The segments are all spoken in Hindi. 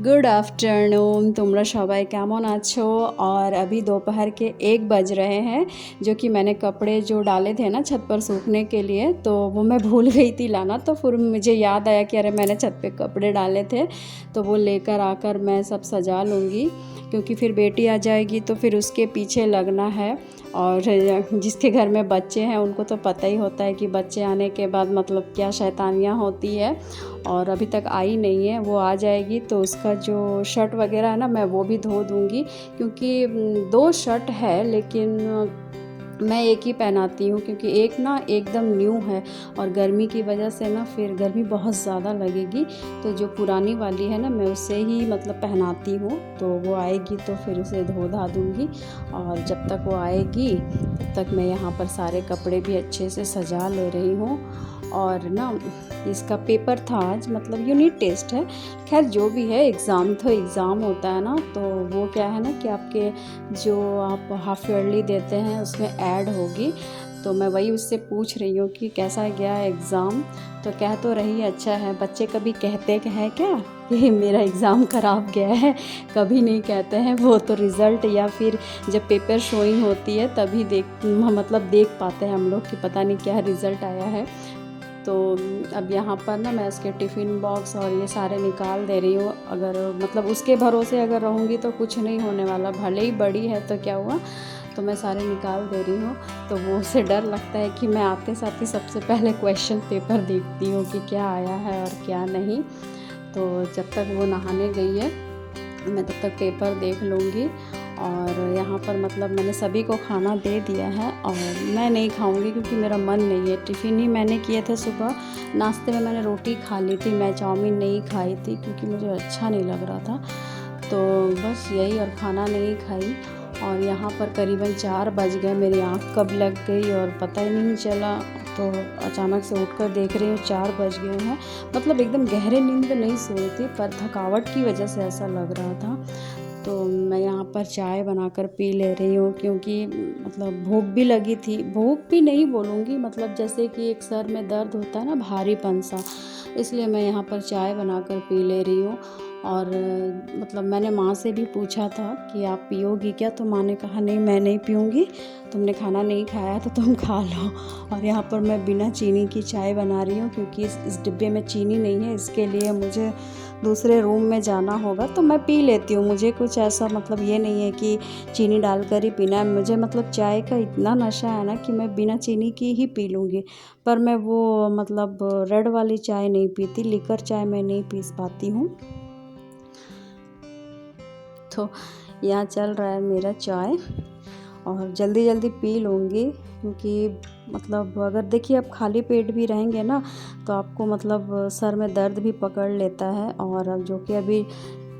Good afternoon. তোমরা সবাই কেমন আছো? और अभी दोपहर के 1 बज रहे हैं, जो कि मैंने कपड़े जो डाले थे ना छत पर सूखने के लिए, तो वो मैं भूल गई थी लाना। तो फिर मुझे याद आया कि अरे मैंने छत पे कपड़े डाले थे, तो वो लेकर आकर मैं सब सजा लूँगी, क्योंकि फिर बेटी आ जाएगी तो फिर उसके पीछे लगना है। और जिसके घर में बच्चे हैं उनको तो पता ही होता है कि बच्चे आने के बाद मतलब क्या शैतानियाँ होती है। और अभी तक आई नहीं है, वो आ जाएगी तो उसका जो शर्ट वगैरह है ना, मैं वो भी धो दूँगी, क्योंकि 2 शर्ट है लेकिन मैं एक ही पहनाती हूँ, क्योंकि एक ना एकदम न्यू है और गर्मी की वजह से ना फिर गर्मी बहुत ज़्यादा लगेगी। तो जो पुरानी वाली है ना, मैं उसे ही मतलब पहनाती हूँ। तो वो आएगी तो फिर उसे धो धा दूँगी, और जब तक वो आएगी तब तक मैं यहाँ पर सारे कपड़े भी अच्छे से सजा ले रही हूँ। और ना इसका पेपर था आज, मतलब यूनिट टेस्ट है। खैर जो भी है, एग्ज़ाम तो एग्ज़ाम होता है ना, तो वो क्या है ना कि आपके जो आप हाफ ईयरली देते हैं उसमें ऐड होगी। तो मैं वही उससे पूछ रही हूँ कि कैसा गया एग्ज़ाम। तो कह तो रही है अच्छा है। बच्चे कभी कहते हैं क्या कि मेरा एग्ज़ाम ख़राब गया है? कभी नहीं कहते हैं। वो तो रिज़ल्ट या फिर जब पेपर शोइंग होती है तभी देख पाते हैं हम लोग कि पता नहीं क्या रिज़ल्ट आया है। तो अब यहाँ पर ना मैं उसके टिफ़िन बॉक्स और ये सारे निकाल दे रही हूँ। अगर मतलब उसके भरोसे अगर रहूँगी तो कुछ नहीं होने वाला, भले ही बड़ी है तो क्या हुआ। तो मैं सारे निकाल दे रही हूँ। तो वो उसे डर लगता है कि मैं आते साथ ही सबसे पहले क्वेश्चन पेपर देखती हूँ कि क्या आया है और क्या नहीं। तो जब तक वो नहाने गई है मैं तब तक पेपर देख लूँगी। और यहाँ पर मतलब मैंने सभी को खाना दे दिया है, और मैं नहीं खाऊंगी क्योंकि मेरा मन नहीं है। टिफ़िन ही मैंने किए थे सुबह, नाश्ते में मैंने रोटी खा ली थी, मैं चाउमीन नहीं खाई थी क्योंकि मुझे अच्छा नहीं लग रहा था। तो बस यही, और खाना नहीं खाई। और यहाँ पर करीबन 4 बज गए, मेरी आँख कब लग गई और पता ही नहीं चला। तो अचानक से उठकर देख रही हूँ 4 बज गए हैं। मतलब एकदम गहरे नींद में नहीं सोई थी, पर थकावट की वजह से ऐसा लग रहा था। तो मैं यहाँ पर चाय बनाकर पी ले रही हूँ, क्योंकि मतलब भूख भी लगी थी। भूख भी नहीं बोलूँगी, मतलब जैसे कि एक सर में दर्द होता है ना, भारीपन सा, इसलिए मैं यहाँ पर चाय बनाकर पी ले रही हूँ। और मतलब मैंने माँ से भी पूछा था कि आप पियोगी क्या? तो माँ ने कहा नहीं मैं नहीं पीऊँगी, तुमने खाना नहीं खाया तो तुम खा लो। और यहाँ पर मैं बिना चीनी की चाय बना रही हूँ, क्योंकि इस डिब्बे में चीनी नहीं है, इसके लिए मुझे दूसरे रूम में जाना होगा। तो मैं पी लेती हूँ, मुझे कुछ ऐसा मतलब ये नहीं है कि चीनी डालकर ही पीना है मुझे। मतलब चाय का इतना नशा है ना कि मैं बिना चीनी की ही पी लूँगी। पर मैं वो मतलब रेड वाली चाय नहीं पीती, लिकर चाय मैं नहीं पी पाती हूँ। तो यहाँ चल रहा है मेरा चाय, और जल्दी जल्दी पी लूँगी, क्योंकि मतलब अगर देखिए आप खाली पेट भी रहेंगे ना तो आपको मतलब सर में दर्द भी पकड़ लेता है। और अब जो कि अभी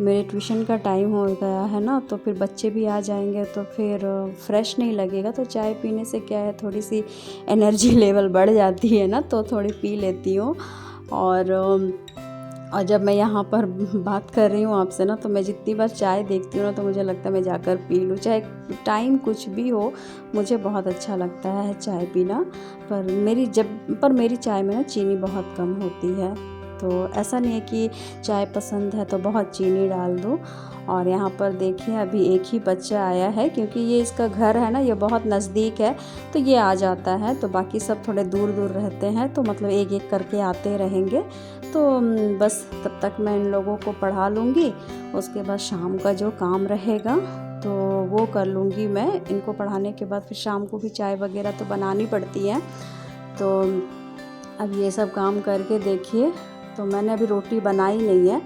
मेरे ट्यूशन का टाइम हो गया है ना, तो फिर बच्चे भी आ जाएंगे तो फिर फ्रेश नहीं लगेगा। तो चाय पीने से क्या है, थोड़ी सी एनर्जी लेवल बढ़ जाती है ना, तो थोड़ी पी लेती हूँ। और जब मैं यहाँ पर बात कर रही हूँ आपसे ना, तो मैं जितनी बार चाय देखती हूँ ना तो मुझे लगता है मैं जाकर पी लूँ, चाहे टाइम कुछ भी हो। मुझे बहुत अच्छा लगता है चाय पीना। पर मेरी चाय में ना चीनी बहुत कम होती है। तो ऐसा नहीं है कि चाय पसंद है तो बहुत चीनी डाल दूँ। और यहाँ पर देखिए अभी एक ही बच्चा आया है, क्योंकि ये इसका घर है ना, ये बहुत नज़दीक है, तो ये आ जाता है। तो बाकी सब थोड़े दूर दूर रहते हैं, तो मतलब एक एक करके आते रहेंगे। तो बस तब तक मैं इन लोगों को पढ़ा लूँगी, उसके बाद शाम का जो काम रहेगा तो वो कर लूँगी मैं। इनको पढ़ाने के बाद फिर शाम को भी चाय वगैरह तो बनानी पड़ती है। तो अब ये सब काम करके देखिए, तो मैंने अभी रोटी बनाई नहीं है,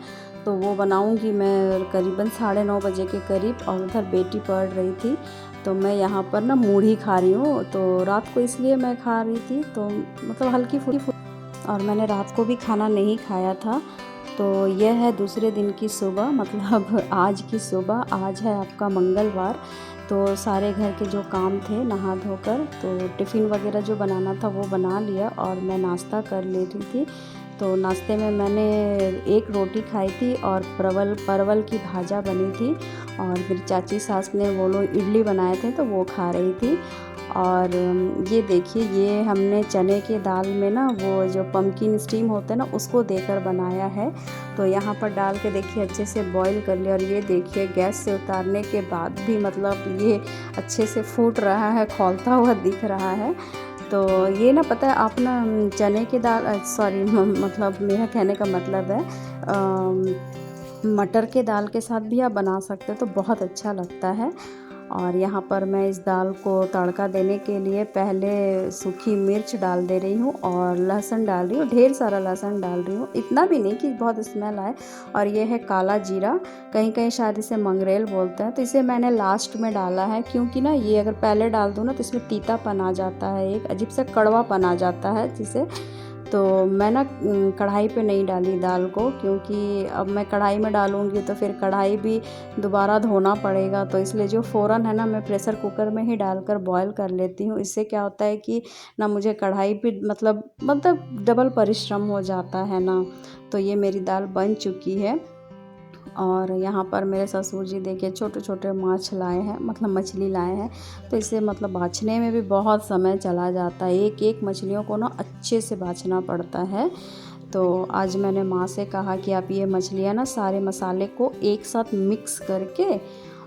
तो वो बनाऊंगी मैं करीबन 9:30 बजे के करीब। और उधर बेटी पढ़ रही थी, तो मैं यहाँ पर ना मूढ़ी खा रही हूँ। तो रात को इसलिए मैं खा रही थी, तो मतलब हल्की फुल्की, और मैंने रात को भी खाना नहीं खाया था। तो यह है दूसरे दिन की सुबह, मतलब आज की सुबह। आज है आपका मंगलवार। तो सारे घर के जो काम थे नहा धोकर, तो टिफ़िन वगैरह जो बनाना था वो बना लिया, और मैं नाश्ता कर ले रही थी। तो नाश्ते में मैंने एक रोटी खाई थी, और परवल की भाजा बनी थी। और मेरी चाची सास ने वो लोग इडली बनाए थे तो वो खा रही थी। और ये देखिए, ये हमने चने की दाल में ना वो जो पम्पकिन स्टीम होता है ना उसको देकर बनाया है। तो यहाँ पर डाल के देखिए अच्छे से बॉईल कर लिया, और ये देखिए गैस से उतारने के बाद भी मतलब ये अच्छे से फूट रहा है, खौलता हुआ दिख रहा है। तो ये ना पता है आप ना चने की दाल सॉरी मतलब मेरा कहने का मतलब है मटर के दाल के साथ भी आप बना सकते हो तो बहुत अच्छा लगता है। और यहाँ पर मैं इस दाल को तड़का देने के लिए पहले सूखी मिर्च डाल दे रही हूँ और लहसुन डाल रही हूँ, ढेर सारा लहसुन डाल रही हूँ, इतना भी नहीं कि बहुत स्मेल आए। और ये है काला जीरा, कहीं कहीं शायद इसे मंगरेल बोलते हैं, तो इसे मैंने लास्ट में डाला है क्योंकि ना ये अगर पहले डाल दूँ ना तो इसमें तीतापन आ जाता है, एक अजीब सा कड़वापन आ जाता है जिसे। तो मैं ना कढ़ाई पे नहीं डाली दाल को, क्योंकि अब मैं कढ़ाई में डालूँगी तो फिर कढ़ाई भी दोबारा धोना पड़ेगा, तो इसलिए जो फ़ौरन है ना मैं प्रेशर कुकर में ही डालकर बॉईल कर लेती हूँ। इससे क्या होता है कि ना मुझे कढ़ाई भी मतलब डबल परिश्रम हो जाता है ना। तो ये मेरी दाल बन चुकी है। और यहाँ पर मेरे ससुर जी देखिए छोटे छोटे माछ लाए हैं, मतलब मछली लाए हैं, तो इसे मतलब बाछने में भी बहुत समय चला जाता है, एक एक मछलियों को ना अच्छे से बाछना पड़ता है। तो आज मैंने माँ से कहा कि आप ये मछलियाँ ना सारे मसाले को एक साथ मिक्स करके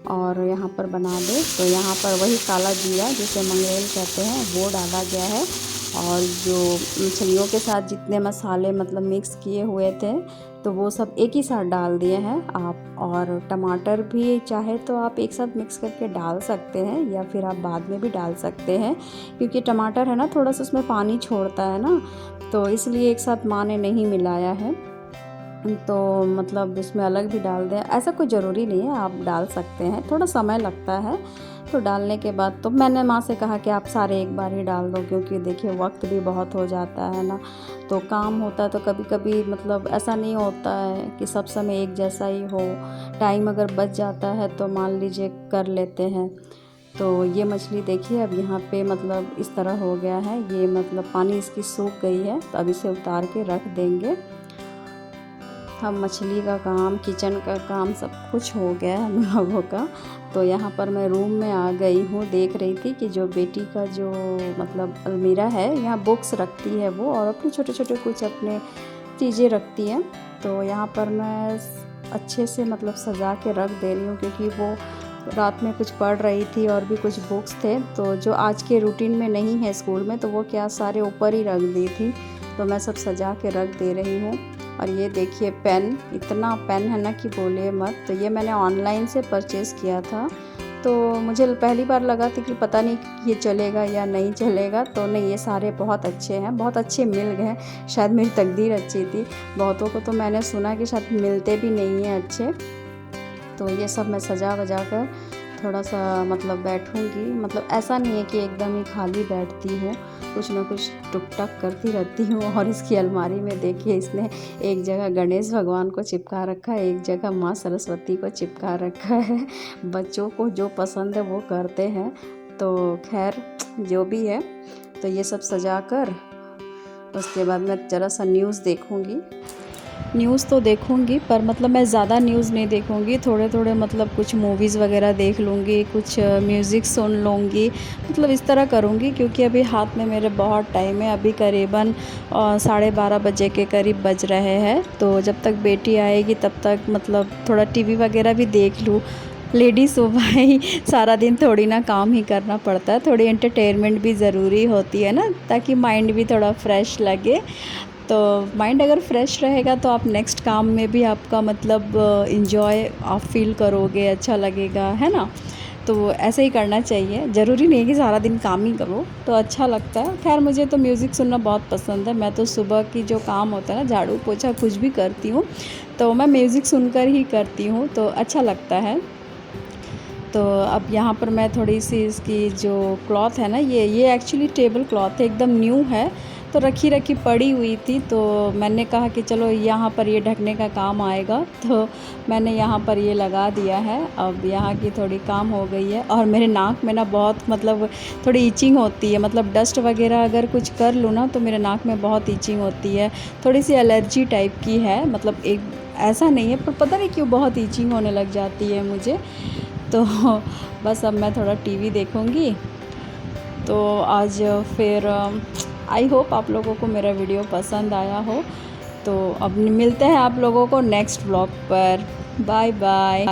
और यहाँ पर बना दे। तो यहाँ पर वही काला जीरा जिसे मंगरेल कहते हैं वो डाला गया है, और जो मछलियों के साथ जितने मसाले मतलब मिक्स किए हुए थे तो वो सब एक ही साथ डाल दिए हैं आप। और टमाटर भी चाहे तो आप एक साथ मिक्स करके डाल सकते हैं या फिर आप बाद में भी डाल सकते हैं, क्योंकि टमाटर है ना थोड़ा सा उसमें पानी छोड़ता है ना, तो इसलिए एक साथ माँ ने नहीं मिलाया है। तो मतलब इसमें अलग भी डाल दें, ऐसा कोई ज़रूरी नहीं है, आप डाल सकते हैं, थोड़ा समय लगता है। तो डालने के बाद तो मैंने माँ से कहा कि आप सारे एक बार ही डाल दो, क्योंकि देखिए वक्त भी बहुत हो जाता है ना, तो काम होता है तो कभी कभी मतलब ऐसा नहीं होता है कि सब समय एक जैसा ही हो, टाइम अगर बच जाता है तो मान लीजिए कर लेते हैं। तो ये मछली देखिए अब यहाँ पे मतलब इस तरह हो गया है, ये मतलब पानी इसकी सूख गई है, तो अब इसे उतार के रख देंगे। हम मछली का काम, किचन का काम सब कुछ हो गया है हम लोगों का। तो यहाँ पर मैं रूम में आ गई हूँ, देख रही थी कि जो बेटी का जो मतलब अलमीरा है यहाँ बुक्स रखती है वो, और अपने छोटे छोटे कुछ अपने चीज़ें रखती है। तो यहाँ पर मैं अच्छे से मतलब सजा के रख दे रही हूँ, क्योंकि वो रात में कुछ पढ़ रही थी और भी कुछ बुक्स थे तो जो आज के रूटीन में नहीं है स्कूल में, तो वो क्या सारे ऊपर ही रख दी थी, तो मैं सब सजा के रख दे रही हूँ। और ये देखिए पेन, इतना पेन है ना कि बोलिए मत। तो ये मैंने ऑनलाइन से परचेज़ किया था, तो मुझे पहली बार लगा था कि पता नहीं ये चलेगा या नहीं चलेगा, तो नहीं ये सारे बहुत अच्छे हैं, बहुत अच्छे मिल गए, शायद मेरी तकदीर अच्छी थी। बहुतों को तो मैंने सुना कि शायद मिलते भी नहीं हैं अच्छे। तो ये सब मैं सजा वजा कर थोड़ा सा मतलब बैठूंगी, मतलब ऐसा नहीं है कि एकदम ही खाली बैठती हूँ, कुछ ना कुछ टुक टक करती रहती हूँ। और इसकी अलमारी में देखिए इसने एक जगह गणेश भगवान को चिपका रखा है, एक जगह माँ सरस्वती को चिपका रखा है। बच्चों को जो पसंद है वो करते हैं, तो खैर जो भी है। तो ये सब सजा कर उसके बाद मैं ज़रा सा न्यूज़ देखूँगी। न्यूज़ तो देखूँगी पर मतलब मैं ज़्यादा न्यूज़ नहीं देखूँगी, थोड़े थोड़े मतलब कुछ मूवीज़ वगैरह देख लूँगी, कुछ म्यूज़िक सुन लूँगी, मतलब इस तरह करूँगी। क्योंकि अभी हाथ में मेरे बहुत टाइम है, अभी करीबन 12:30 बजे के करीब बज रहे हैं। तो जब तक बेटी आएगी तब तक मतलब थोड़ा टीवी वगैरह भी देख लूँ। लेडीज़ हो भाई, सारा दिन थोड़ी ना काम ही करना पड़ता है, थोड़ी एंटरटेनमेंट भी ज़रूरी होती है ना, ताकि माइंड भी थोड़ा फ्रेश लगे। तो माइंड अगर फ्रेश रहेगा तो आप नेक्स्ट काम में भी आपका मतलब इन्जॉय आप फील करोगे, अच्छा लगेगा, है ना। तो ऐसे ही करना चाहिए, ज़रूरी नहीं है कि सारा दिन काम ही करो, तो अच्छा लगता है। खैर मुझे तो म्यूज़िक सुनना बहुत पसंद है, मैं तो सुबह की जो काम होता है ना, झाड़ू पोछा कुछ भी करती हूँ तो मैं म्यूज़िक सुनकर ही करती हूँ, तो अच्छा लगता है। तो अब यहाँ पर मैं थोड़ी सी इसकी जो क्लॉथ है ना, ये एक्चुअली टेबल क्लॉथ है, एकदम न्यू है, तो रखी रखी पड़ी हुई थी, तो मैंने कहा कि चलो यहाँ पर ये ढकने का काम आएगा, तो मैंने यहाँ पर ये लगा दिया है। अब यहाँ की थोड़ी काम हो गई है। और मेरे नाक में ना बहुत मतलब थोड़ी ईचिंग होती है, मतलब डस्ट वगैरह अगर कुछ कर लूँ ना तो मेरे नाक में बहुत ईचिंग होती है, थोड़ी सी एलर्जी टाइप की है, मतलब एक ऐसा नहीं है पर पता नहीं क्यों बहुत ईचिंग होने लग जाती है मुझे। तो बस अब मैं थोड़ा टीवी देखूँगी तो आज फिर आई होप आप लोगों को मेरा वीडियो पसंद आया हो। तो अब मिलते हैं आप लोगों को नेक्स्ट व्लॉग पर। Bye bye.